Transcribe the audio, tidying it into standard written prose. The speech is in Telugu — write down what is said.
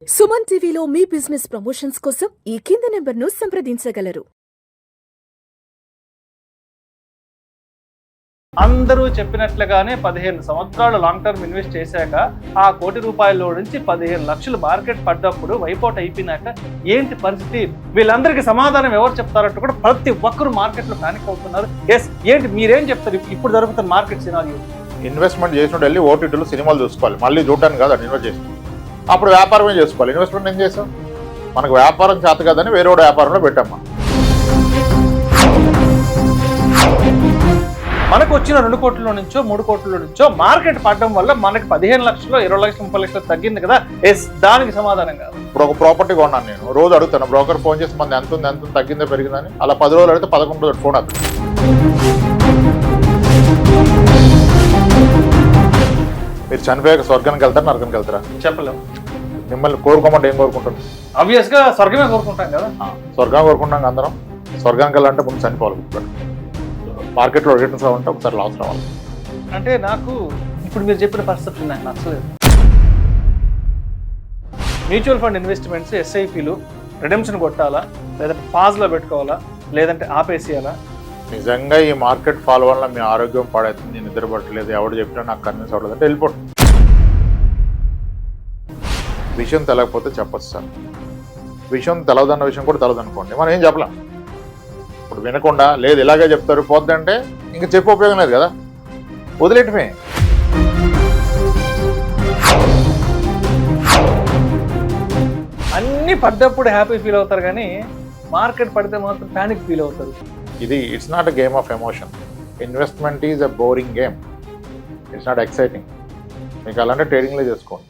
సుమన్ టీవీలో మీ బిజినెస్ ప్రమోషన్స్ కోసం ఈ కింది నెంబర్ను సంప్రదించగలరు. అందరూ చెప్పినట్లుగానే 15 సంవత్సరాలు లాంగ్ టర్మ్ ఇన్వెస్ట్ చేశాక ఆ ₹1,00,00,000 నుంచి 15 లక్షలు మార్కెట్ పడ్డప్పుడు వైపౌట్ అయిపోయినాక ఏంటి పరిస్థితి? వీళ్ళందరికీ సమాధానం ఎవరు చెప్తారంటూ కూడా ప్రతి ఒక్కరు మార్కెట్లో పానిక్ అవుతున్నారు. ఏంటి మీరేం చెప్తారు ఇప్పుడు జరుగుతున్న మార్కెట్ సినారియో? ఇన్వెస్ట్మెంట్ చేసినట్టు వెళ్ళి ఓటీటీలో సినిమాలు చూసుకోవాలి, మళ్ళీ చూడడానికి కాదు. ఇన్వెస్ట్ చేసి అప్పుడు వ్యాపారమే చేసుకోవాలి. ఇన్వెస్ట్మెంట్ ఏం చేస్తాం? మనకు వ్యాపారం చేత కదని వేరే వ్యాపారంలో పెట్టాం. మనకు వచ్చిన 2 కోట్ల నుంచో 3 కోట్ల నుంచో మార్కెట్ పడడం వల్ల మనకి 15 లక్షలు 20 లక్షలు 30 లక్షలు తగ్గింది కదా. దానికి సమాధానం కాదు. ఇప్పుడు ఒక ప్రాపర్టీ కొన్నాను, నేను రోజు అడుగుతాను బ్రోకర్ ఫోన్ చేసి మన ఎంత ఉంది తగ్గిందో పెరిగిందని. అలా 10 రోజులు అడిగితే 11 రోజులు ఫోన్ అవుతుంది. మీరు చనిపోయాక స్వర్గానికి వెళ్తారు, నరకానికి వెళ్తారా? చెప్పలేము. మిమ్మల్ని కోరుకోమంటే ఏం కోరుకుంటారు? ఆబ్వియస్ గా స్వర్గమే కోరుకుంటాం కదా. స్వర్గం కోరుకుంటాం అందరం. స్వర్గానికి వెళ్ళాలంటే ముందు చనిపోవాలి. మార్కెట్లో రిటర్న్స్ అవ్వాలంటే ఒకసారి లాస్ రావాలి. అంటే నాకు ఇప్పుడు మీరు చెప్పిన పర్సెప్షన్ నాకు నచ్చలేదు. మ్యూచువల్ ఫండ్ ఇన్వెస్ట్మెంట్స్ ఎస్ఐపిలు రిడెంప్షన్ కొట్టాలా, లేదంటే పాజ్లో పెట్టుకోవాలా, లేదంటే ఆపేసేయాలా? నిజంగా ఈ మార్కెట్ ఫాల్ వల్ల మీ ఆరోగ్యం పాడవుతుంది, నేను నిద్రపట్టలేదు, ఎవడు చెప్పినా నాకు కన్విన్స్ అవ్వలేదు అంటే వెళ్ళిపోండి. విషయం తెలకపోతే చెప్పచ్చు సార్. విషయం తెలవదన్న విషయం కూడా తెలవదనుకోండి, మనం ఏం చెప్పలేం. ఇప్పుడు వినకుండా లేదు ఇలాగే చెప్తారు పోద్దంటే ఇంక చెప్పే ఉపయోగం లేదు కదా, వదిలేటమే. అన్నీ పడ్డప్పుడు హ్యాపీ ఫీల్ అవుతారు కానీ మార్కెట్ పడితే మాత్రం ప్యానిక్ ఫీల్ అవుతారు. ఇది it's not a game of emotion. Investment is a boring game. It's not exciting. మీకు అలాంటి ట్రేడింగ్లో చేసుకోండి.